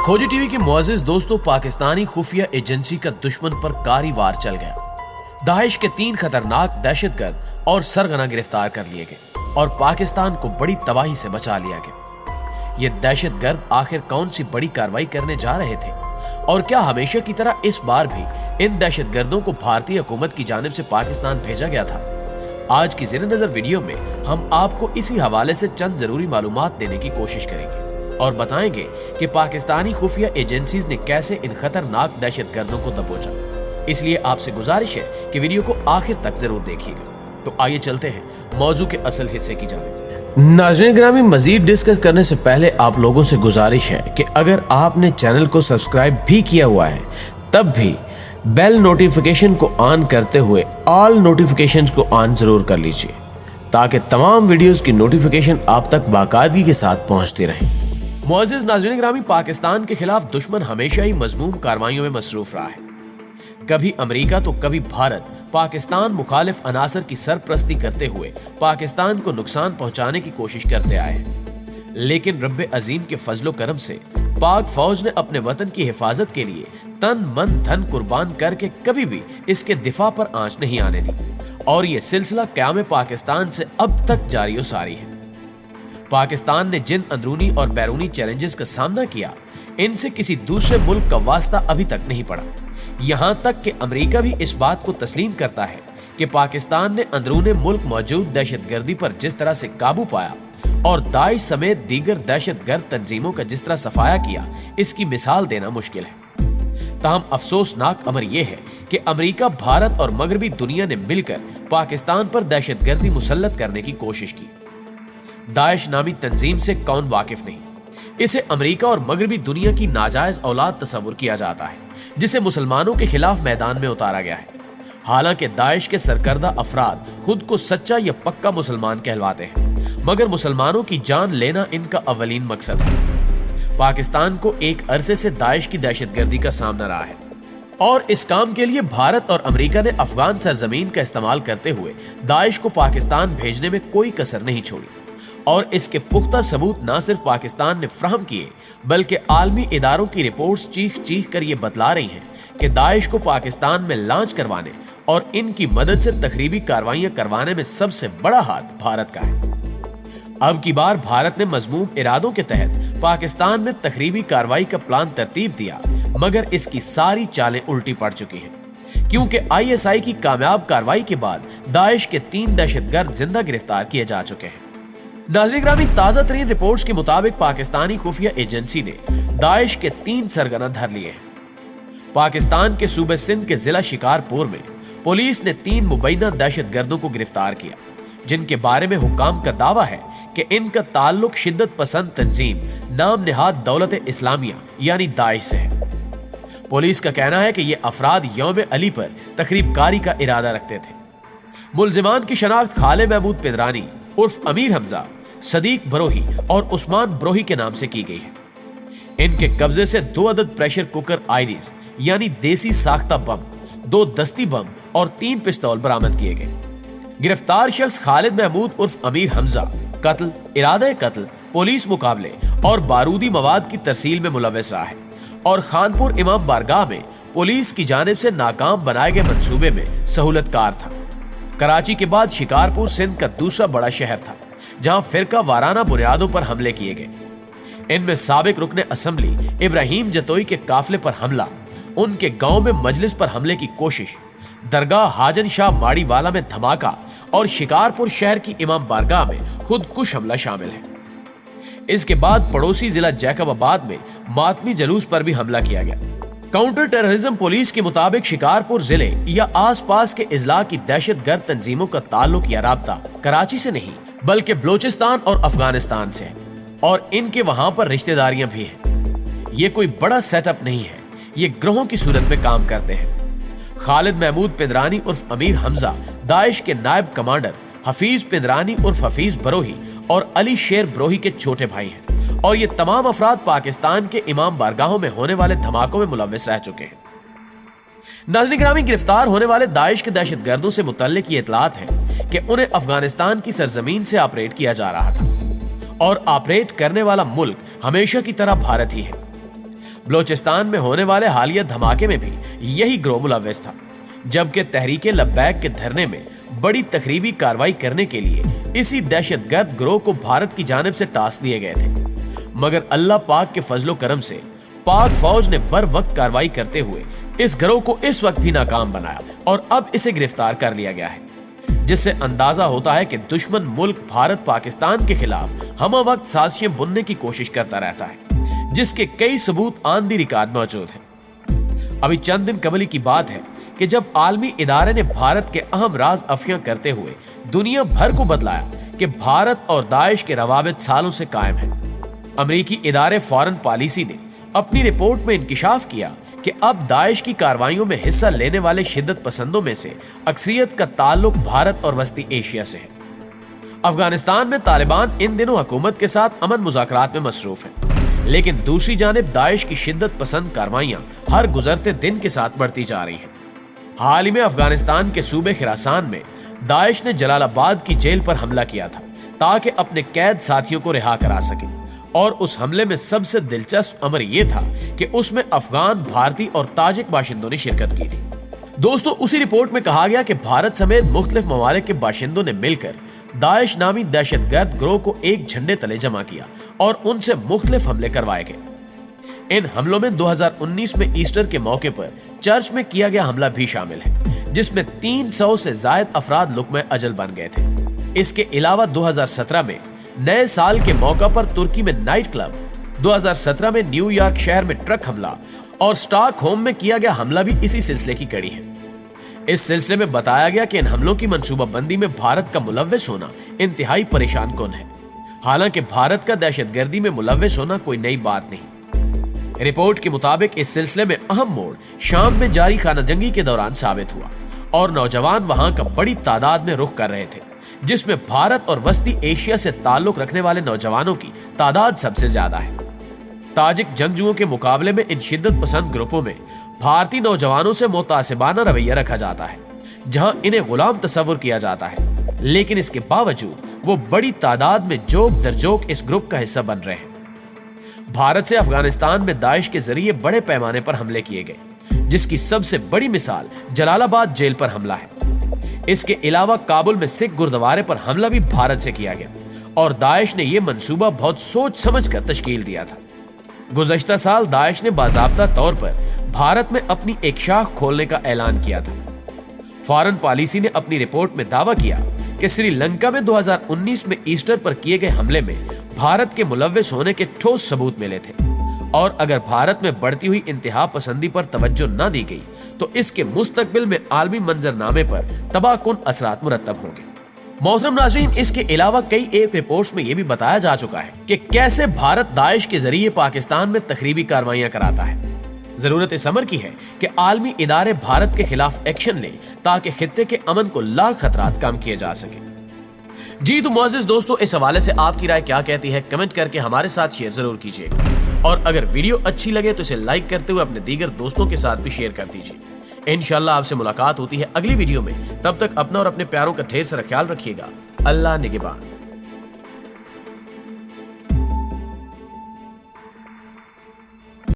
खोजी टीवी के मुअज़्ज़िज़ दोस्तों, पाकिस्तानी खुफिया एजेंसी का दुश्मन पर कारी वार चल गया। दाइश के 3 खतरनाक दहशतगर्द और सरगना गिरफ्तार कर लिए गए और पाकिस्तान को बड़ी तबाही से बचा लिया गया। ये दहशतगर्द आखिर कौन सी बड़ी कार्रवाई करने जा रहे थे और क्या हमेशा की तरह इस बार भी इन दहशतगर्दों को भारतीय हुकूमत की जानिब से पाकिस्तान भेजा गया था? आज की ज़ेरे नज़र वीडियो में हम आपको इसी हवाले से चंद जरूरी मालूमात देने की कोशिश करेंगे और बताएंगे कि पाकिस्तानी खुफिया एजेंसीज ने कैसे इन खतरनाक दहशतगर्दों को दबोचा। इसलिए आपसे गुजारिश है कि वीडियो को आखिर तक जरूर देखिएगा। तो आइए चलते हैं मौजू के असल हिस्से की जानिब। नाज़रीन ग्रामी, मजीद डिस्कस करने से पहले आप लोगों से गुजारिश है कि अगर आपने चैनल को सब्सक्राइब भी किया हुआ है तब भी बेल नोटिफिकेशन को ऑन करते हुए ऑल नोटिफिकेशंस को ऑन जरूर कर लीजिए ताकि तमाम वीडियोस की नोटिफिकेशन आप तक बाकायदगी के साथ पहुंचती रहे। मुअज़्ज़िज़ नाज़रीन ग्रामी, पाकिस्तान के खिलाफ दुश्मन हमेशा ही मज़मूम कार्रवाइयों में मसरूफ रहा है। कभी अमेरिका तो कभी भारत पाकिस्तान मुखालिफ अनासर की सरपरस्ती करते हुए पाकिस्तान को नुकसान पहुंचाने की कोशिश करते आए हैं। लेकिन रब्बे अजीम के फजलो करम से पाक फौज ने अपने वतन की हिफाजत के लिए तन मन धन कुर्बान करके कभी भी इसके दिफा पर आंच नहीं आने दी और ये सिलसिला क़याम पाकिस्तान से अब तक जारी और सारी है। पाकिस्तान ने जिन अंदरूनी और बैरूनी चैलेंजेस का सामना किया, इनसे किसी दूसरे मुल्क का वास्ता अभी तक नहीं पड़ा। यहाँ तक कि अमेरिका भी इस बात को तस्लीम करता है कि पाकिस्तान ने अंदरूनी मुल्क मौजूद दहशतगर्दी पर जिस तरह से काबू पाया और दाइश समेत दीगर दहशतगर्द तंजीमों का जिस तरह सफाया किया, इसकी मिसाल देना मुश्किल है। ताहम अफसोसनाक अमर यह है कि अमेरिका, भारत और मगरबी दुनिया ने मिलकर पाकिस्तान पर दहशतगर्दी मुसल्लत करने की कोशिश की। दाइश नामी तंजीम से कौन वाकिफ नहीं, इसे अमेरिका और मगरबी दुनिया की नाजायज औलाद तस्वुर किया जाता है जिसे मुसलमानों के खिलाफ मैदान में उतारा गया है। हालांकि दाइश के सरकर्दा अफराद खुद को सच्चा या पक्का मुसलमान कहलवाते हैं, मगर मुसलमानों की जान लेना इनका अवलीन मकसद है। पाकिस्तान को एक अरसे से दाइश की दहशतगर्दी का सामना रहा है और इस काम के लिए भारत और अमेरिका ने अफगान सरजमीन का इस्तेमाल करते हुए दाइश को पाकिस्तान भेजने में कोई कसर नहीं छोड़ी और इसके पुख्ता सबूत न सिर्फ पाकिस्तान ने फ्राहम किए बल्कि आलमी इदारों की रिपोर्ट्स चीख चीख कर ये बतला रही हैं कि दाइश को पाकिस्तान में लॉन्च करवाने और इनकी मदद से तखरीबी कार्रवाइयां करवाने में सबसे बड़ा हाथ भारत का है। अब की बार भारत ने मजमूम इरादों के तहत पाकिस्तान में तखरीबी कार्रवाई का प्लान तरतीब दिया, मगर इसकी सारी चालें उल्टी पड़ चुकी हैं क्योंकि ISI की कामयाब कार्रवाई के बाद दाइश के 3 दहशतगर्द जिंदा गिरफ्तार किए जा चुके हैं। नाज़रीन ग्रामी, ताज़ा तरीन रिपोर्ट्स के मुताबिक पाकिस्तानी खुफिया एजेंसी ने दाइश के 3 सरगना धर लिए हैं। पाकिस्तान के सूबे सिंध के जिला शिकारपुर में पुलिस ने 3 मुबैना दहशतगर्दों को गिरफ्तार किया, जिनके बारे में हुक्काम का दावा है कि इनका ताल्लुक शिद्दत पसंद तंजीम नाम निहाद दौलत इस्लामिया यानी दाइश से है। पुलिस का कहना है कि ये अफराद यौम अली पर तकरीब कारी का इरादा रखते थे। मुल्जिमान की शनाख्त खाले महमूद पिदरानी उर्फ अमीर हमजा, सदीक बरोही और उस्मान बरोही के नाम से की गई है। इनके कब्जे से 2 अदद प्रेशर कुकर आईडीज यानी देसी साख्ता बम, 2 दस्ती बम और 3 पिस्तौल बरामद किए गए। गिरफ्तार शख्स खालिद महमूद उर्फ अमीर हमजा कत्ल, इरादा कत्ल, पुलिस मुकाबले और बारूदी मवाद की तरसील में मुलव्वस रहा है और खानपुर इमाम बारगाह में पुलिस की जानिब से नाकाम बनाए गए मंसूबे में सहूलतकार था। कराची के बाद शिकारपुर सिंध का दूसरा बड़ा शहर था जहां फिरका वाराना बुनियादों पर हमले किए गए। इनमें साबिक रुकने असेंबली इब्राहिम जतोई के काफिले पर हमला, उनके गांव में मजलिस पर हमले की कोशिश, दरगाह हाजन शाह माड़ीवाला में धमाका और शिकारपुर शहर की इमाम बारगाह में खुदकुश हमला शामिल है। इसके बाद पड़ोसी जिला जैकबाबाद में मातमी जलूस पर भी हमला किया गया। काउंटर टेररिज्म पुलिस के मुताबिक शिकारपुर जिले या आसपास के इजला की दहशतगर्द तंजीमों का ताल्लुक या राब्ता कराची से नहीं बल्कि बलोचिस्तान और अफगानिस्तान से है और इनके वहां पर रिश्तेदारियां भी हैं। ये कोई बड़ा सेटअप नहीं है, ये ग्रोहों की सूरत में काम करते हैं। खालिद महमूद पिदरानी उर्फ अमीर हमजा दाइश के नायब कमांडर हफीज पिदरानी उर्फ हफीज बरोही और अली शेर बरोही के छोटे भाई हैं और ये तमाम अफराद पाकिस्तान के इमाम बारगाहों में होने वाले धमाकों में मुलव्वस रह चुके हैं। नाज़रीन ग्रामी, गिरफ्तार होने वाले दाइश के दहशतगर्दों से मुतल्लिक ये इतलात है कि उन्हें अफगानिस्तान की सरजमीन से ऑपरेट किया जा रहा था और ऑपरेट करने वाला मुल्क हमेशा की तरह भारत ही है। بلوچستان میں ہونے والے حالیہ دھماکے میں بھی یہی گروہ ملوث تھا، جبکہ تحریک لبیک کے دھرنے میں بڑی تخریبی کارروائی کرنے کے لیے اسی دہشت گرد گروہ کو بھارت کی جانب سے ٹاسک دیے گئے تھے، مگر اللہ پاک کے فضل و کرم سے پاک فوج نے بر وقت کارروائی کرتے ہوئے اس گروہ کو اس وقت بھی ناکام بنایا اور اب اسے گرفتار کر لیا گیا ہے، جس سے اندازہ ہوتا ہے کہ دشمن ملک بھارت پاکستان کے خلاف ہمہ وقت سازشیں بننے کی کوشش کرتا رہتا ہے، جس کے کئی ثبوت آن دی ریکارڈ موجود ہیں۔ ابھی چند دن قبل کی بات ہے کہ جب عالمی ادارے نے بھارت کے اہم راز افشاں کرتے ہوئے دنیا بھر کو بتلایا کہ بھارت اور داعش کے روابط سالوں سے قائم ہیں، امریکی ادارے فارن پالیسی نے اپنی رپورٹ میں انکشاف کیا کہ اب داعش کی کارروائیوں میں حصہ لینے والے شدت پسندوں میں سے اکثریت کا تعلق بھارت اور وسطی ایشیا سے ہے۔ افغانستان میں طالبان ان دنوں حکومت کے ساتھ امن مذاکرات میں مصروف ہیں، لیکن دوسری جانب داعش کی شدت پسند کارروائیاں ہر گزرتے دن کے ساتھ بڑھتی جا رہی ہیں۔ حال ہی میں افغانستان کے صوبے خراسان میں داعش نے جلال آباد کی جیل پر حملہ کیا تھا تاکہ اپنے قید ساتھیوں کو رہا کرا سکے، اور اس حملے میں سب سے دلچسپ امر یہ تھا کہ اس میں افغان، بھارتی اور تاجک باشندوں نے شرکت کی تھی۔ دوستو، اسی رپورٹ میں کہا گیا کہ بھارت سمیت مختلف ممالک کے باشندوں نے مل کر داعش نامی دہشت گرد گروہ کو ایک جھنڈے تلے جمع کیا اور ان سے مختلف حملے کروائے گئے۔ ان حملوں میں 2019 میں ایسٹر کے موقع پر چرچ میں کیا گیا حملہ بھی شامل ہے، جس میں 300 سے زائد افراد لقمہ اجل بن گئے تھے۔ اس کے علاوہ 2017 میں نئے سال کے موقع پر ترکی میں نائٹ کلب، 2017 میں نیو یارک شہر میں ٹرک حملہ اور سٹاک ہوم میں کیا گیا حملہ بھی اسی سلسلے کی کڑی ہے۔ اس سلسلے میں بتایا گیا کہ ان حملوں کی منصوبہ بندی میں بھارت کا ملوث ہونا انتہائی پریشان کن ہے، حالانکہ بھارت کا دہشت گردی میں ملوث ہونا کوئی نئی بات نہیں۔ رپورٹ کے مطابق اس سلسلے میں اہم موڑ شام میں جاری خانہ جنگی کے دوران ثابت ہوا اور نوجوان وہاں کا بڑی تعداد میں رخ کر رہے تھے، جس میں بھارت اور وسطی ایشیا سے تعلق رکھنے والے نوجوانوں کی تعداد سب سے زیادہ ہے۔ تاجک جنگجوؤں کے مقابلے میں ان شدت پسند گروپوں میں بھارتی نوجوانوں سے متعصبانہ رویہ رکھا جاتا ہے، جہاں انہیں غلام تصور کیا جاتا ہے، لیکن اس کے باوجود وہ بڑی تعداد میں جوک در جوک اس گروپ کا حصہ بن رہے ہیں۔ بھارت سے افغانستان میں داعش کے ذریعے بڑے پیمانے پر حملے کیے گئے، جس کی سب سے بڑی مثال جلال آباد جیل پر حملہ ہے۔ اس کے علاوہ کابل میں سکھ گردوارے پر حملہ بھی بھارت سے کیا گیا، اور داعش نے یہ منصوبہ بہت سوچ سمجھ کر تشکیل دیا تھا۔ گزشتہ سال داعش نے باضابطہ طور پر بھارت میں اپنی ایک شاخ کھولنے کا اعلان کیا تھا۔ فارن پالیسی نے اپنی رپورٹ میں دعویٰ کیا کہ سری لنکا میں 2019 میں ایسٹر پر کیے گئے حملے میں بھارت کے ملوث ہونے کے ٹھوس ثبوت ملے تھے، اور اگر بھارت میں بڑھتی ہوئی انتہا پسندی پر توجہ نہ دی گئی تو اس کے مستقبل میں عالمی منظرنامے پر تباہ کن اثرات مرتب ہوں گے۔ محترم ناظرین، اس کے علاوہ کئی ایک رپورٹس میں یہ بھی بتایا جا چکا ہے کہ کیسے بھارت داعش کے ذریعے پاکستان میں تخریبی کارروائیاں کراتا ہے۔ ضرورت اس امر کی ہے کہ عالمی ادارے بھارت کے خلاف ایکشن لیں تاکہ خطے کے امن کو لاکھ خطرات کم کیے جا سکیں۔ جی تو معزز دوستو، اس حوالے سے آپ کی رائے کیا کہتی ہے؟ کمنٹ کر کے ہمارے ساتھ شیئر ضرور کیجیے، اور اگر ویڈیو اچھی لگے تو اسے لائک کرتے ہوئے اپنے دیگر دوستوں کے ساتھ بھی شیئر کر دیجیے۔ انشاءاللہ آپ سے ملاقات ہوتی ہے اگلی ویڈیو میں، تب تک اپنا اور اپنے پیاروں کا ڈھیر سارا خیال رکھیے گا۔ اللہ نگہبان۔